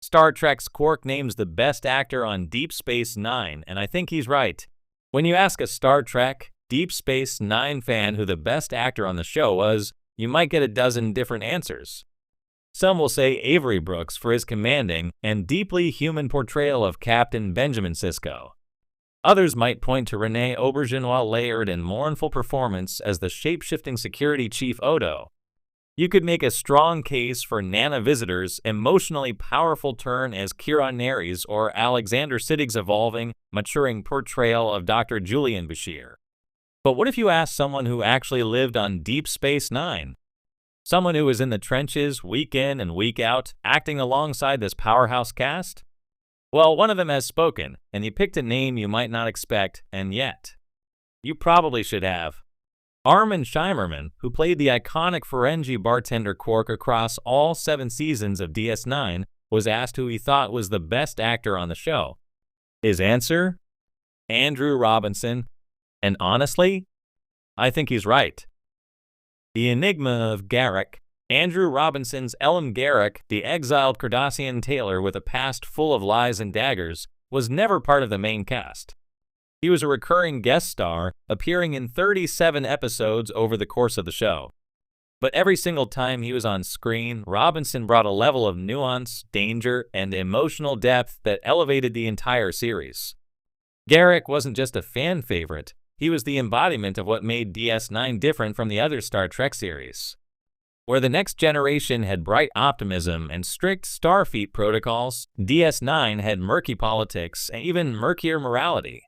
Star Trek's Quark names the best actor on Deep Space Nine, and I think he's right. When you ask a Star Trek, Deep Space Nine fan who the best actor on the show was, you might get a dozen different answers. Some will say Avery Brooks for his commanding and deeply human portrayal of Captain Benjamin Sisko. Others might point to Rene Auberjonois' layered and mournful performance as the shape-shifting security chief Odo. You could make a strong case for Nana Visitor's emotionally powerful turn as Kira Nerys or Alexander Siddig's evolving, maturing portrayal of Dr. Julian Bashir. But what if you asked someone who actually lived on Deep Space Nine? Someone who was in the trenches week in and week out, acting alongside this powerhouse cast? Well, one of them has spoken, and you picked a name you might not expect, and yet you probably should have. Armin Shimmerman, who played the iconic Ferengi bartender Quark across all 7 seasons of DS9, was asked who he thought was the best actor on the show. His answer? Andrew Robinson. And honestly, I think he's right. The enigma of Garak. Andrew Robinson's Elam Garak, the exiled Cardassian tailor with a past full of lies and daggers, was never part of the main cast. He was a recurring guest star, appearing in 37 episodes over the course of the show. But every single time he was on screen, Robinson brought a level of nuance, danger, and emotional depth that elevated the entire series. Garak wasn't just a fan favorite, he was the embodiment of what made DS9 different from the other Star Trek series. Where the Next Generation had bright optimism and strict Starfleet protocols, DS9 had murky politics and even murkier morality.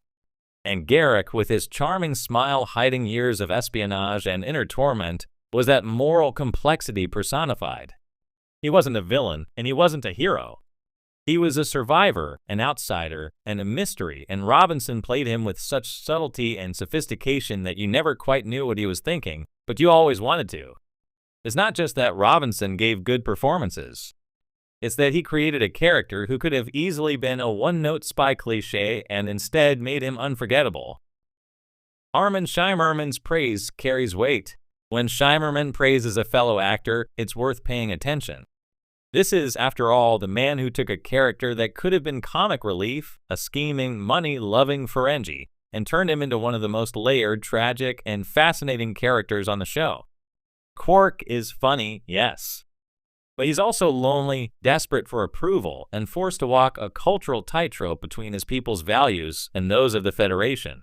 And Garak, with his charming smile hiding years of espionage and inner torment, was that moral complexity personified. He wasn't a villain, and he wasn't a hero. He was a survivor, an outsider, and a mystery, and Robinson played him with such subtlety and sophistication that you never quite knew what he was thinking, but you always wanted to. It's not just that Robinson gave good performances. It's that he created a character who could have easily been a one-note spy cliché and instead made him unforgettable. Armin Shimmerman's praise carries weight. When Shimmerman praises a fellow actor, it's worth paying attention. This is, after all, the man who took a character that could have been comic relief, a scheming, money-loving Ferengi, and turned him into one of the most layered, tragic, and fascinating characters on the show. Quark is funny, yes. But he's also lonely, desperate for approval, and forced to walk a cultural tightrope between his people's values and those of the Federation.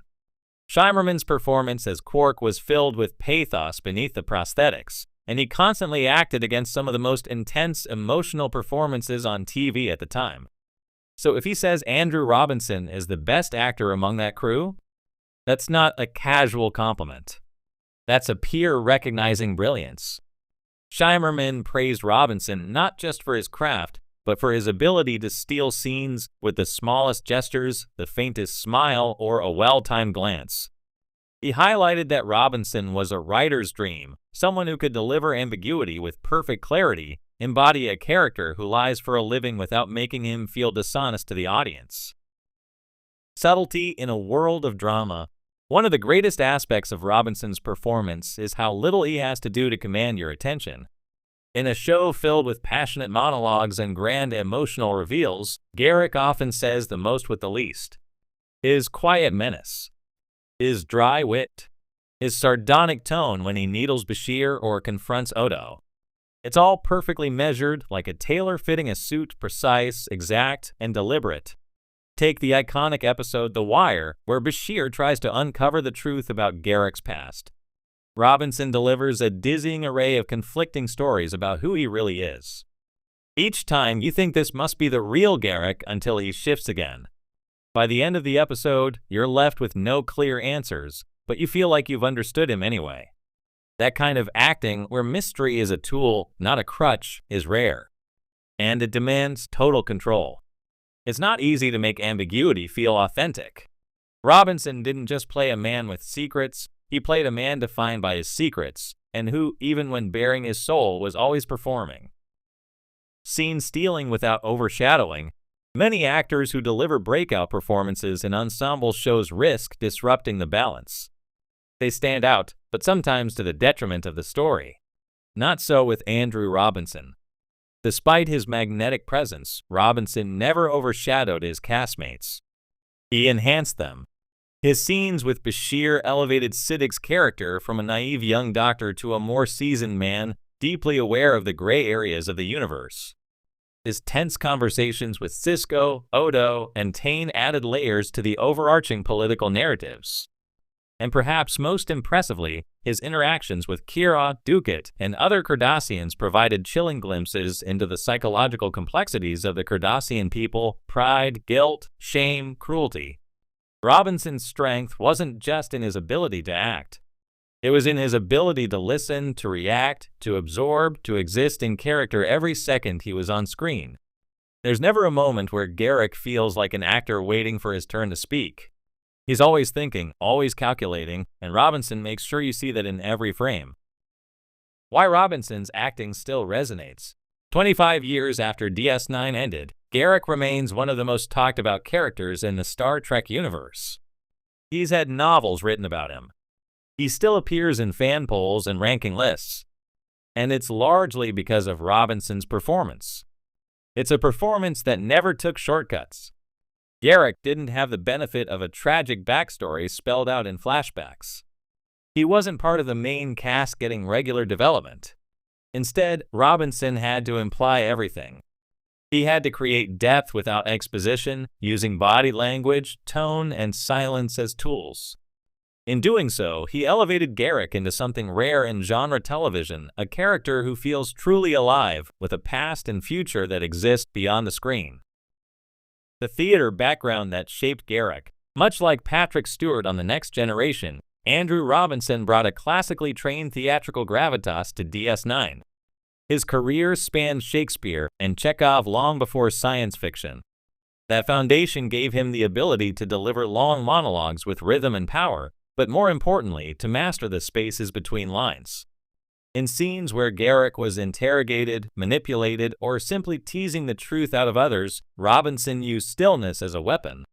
Shimmerman's performance as Quark was filled with pathos beneath the prosthetics, and he constantly acted against some of the most intense emotional performances on TV at the time. So if he says Andrew Robinson is the best actor among that crew, that's not a casual compliment. That's a peer-recognizing brilliance. Shimmerman praised Robinson not just for his craft, but for his ability to steal scenes with the smallest gestures, the faintest smile, or a well-timed glance. He highlighted that Robinson was a writer's dream, someone who could deliver ambiguity with perfect clarity, embody a character who lies for a living without making him feel dishonest to the audience. Subtlety in a world of drama. One of the greatest aspects of Robinson's performance is how little he has to do to command your attention. In a show filled with passionate monologues and grand emotional reveals, Garak often says the most with the least. His quiet menace, his dry wit, his sardonic tone when he needles Bashir or confronts Odo. It's all perfectly measured, like a tailor fitting a suit, precise, exact, and deliberate. Take the iconic episode The Wire, where Bashir tries to uncover the truth about Garak's past. Robinson delivers a dizzying array of conflicting stories about who he really is. Each time you think this must be the real Garak until he shifts again. By the end of the episode, you're left with no clear answers, but you feel like you've understood him anyway. That kind of acting, where mystery is a tool, not a crutch, is rare. And it demands total control. It's not easy to make ambiguity feel authentic. Robinson didn't just play a man with secrets, he played a man defined by his secrets, and who, even when bearing his soul, was always performing. Scene stealing without overshadowing. Many actors who deliver breakout performances in ensemble shows risk disrupting the balance. They stand out, but sometimes to the detriment of the story. Not so with Andrew Robinson. Despite his magnetic presence, Robinson never overshadowed his castmates. He enhanced them. His scenes with Bashir elevated Siddiq's character from a naive young doctor to a more seasoned man, deeply aware of the gray areas of the universe. His tense conversations with Sisko, Odo, and Tane added layers to the overarching political narratives. And perhaps most impressively, his interactions with Kira, Dukat, and other Cardassians provided chilling glimpses into the psychological complexities of the Cardassian people: pride, guilt, shame, cruelty. Robinson's strength wasn't just in his ability to act. It was in his ability to listen, to react, to absorb, to exist in character every second he was on screen. There's never a moment where Garak feels like an actor waiting for his turn to speak. He's always thinking, always calculating, and Robinson makes sure you see that in every frame. Why Robinson's acting still resonates. 25 years after DS9 ended, Garak remains one of the most talked about characters in the Star Trek universe. He's had novels written about him. He still appears in fan polls and ranking lists. And it's largely because of Robinson's performance. It's a performance that never took shortcuts. Garak didn't have the benefit of a tragic backstory spelled out in flashbacks. He wasn't part of the main cast getting regular development. Instead, Robinson had to imply everything. He had to create depth without exposition, using body language, tone, and silence as tools. In doing so, he elevated Garak into something rare in genre television, a character who feels truly alive, with a past and future that exist beyond the screen. The theater background that shaped Garak. Much like Patrick Stewart on The Next Generation, Andrew Robinson brought a classically trained theatrical gravitas to DS9. His career spanned Shakespeare and Chekhov long before science fiction. That foundation gave him the ability to deliver long monologues with rhythm and power, but more importantly, to master the spaces between lines. In scenes where Garak was interrogated, manipulated, or simply teasing the truth out of others, Robinson used stillness as a weapon.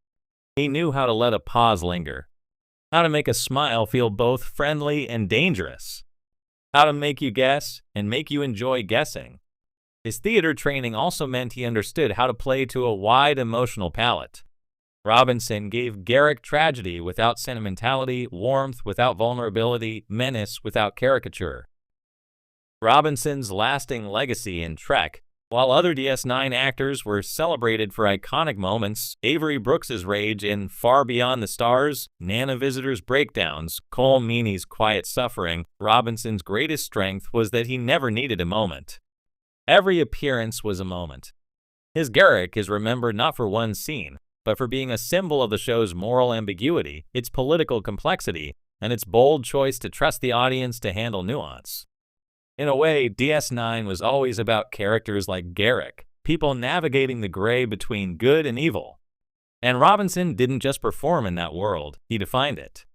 He knew how to let a pause linger, how to make a smile feel both friendly and dangerous, how to make you guess and make you enjoy guessing. His theater training also meant he understood how to play to a wide emotional palette. Robinson gave Garak tragedy without sentimentality, warmth without vulnerability, menace without caricature. Robinson's lasting legacy in Trek. While other DS9 actors were celebrated for iconic moments, Avery Brooks's rage in Far Beyond the Stars, Nana Visitor's breakdowns, Cole Meany's quiet suffering, Robinson's greatest strength was that he never needed a moment. Every appearance was a moment. His Garak is remembered not for one scene, but for being a symbol of the show's moral ambiguity, its political complexity, and its bold choice to trust the audience to handle nuance. In a way, DS9 was always about characters like Garak, people navigating the gray between good and evil. And Robinson didn't just perform in that world, he defined it.